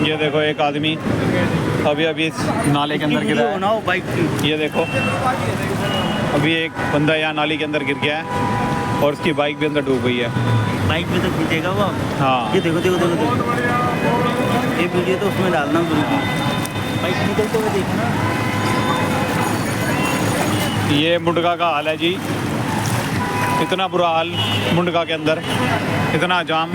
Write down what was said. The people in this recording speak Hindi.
ये देखो एक आदमी अभी अभी इस नाले के अंदर गिरा है। बाइक की ये देखो अभी एक बंदा यहाँ नाली के अंदर गिर गया है और उसकी बाइक भी अंदर डूब गई है। बाइक में तो खींचेगा वो। हाँ ये देखो देखो देखो देखो, ये वीडियो तो उसमें डालना जरूरी है। बाइक निकलते हुए देखो ना। ये मुंडका का हाल है जी, इतना बुरा हाल मुंडका के अंदर, इतना जाम।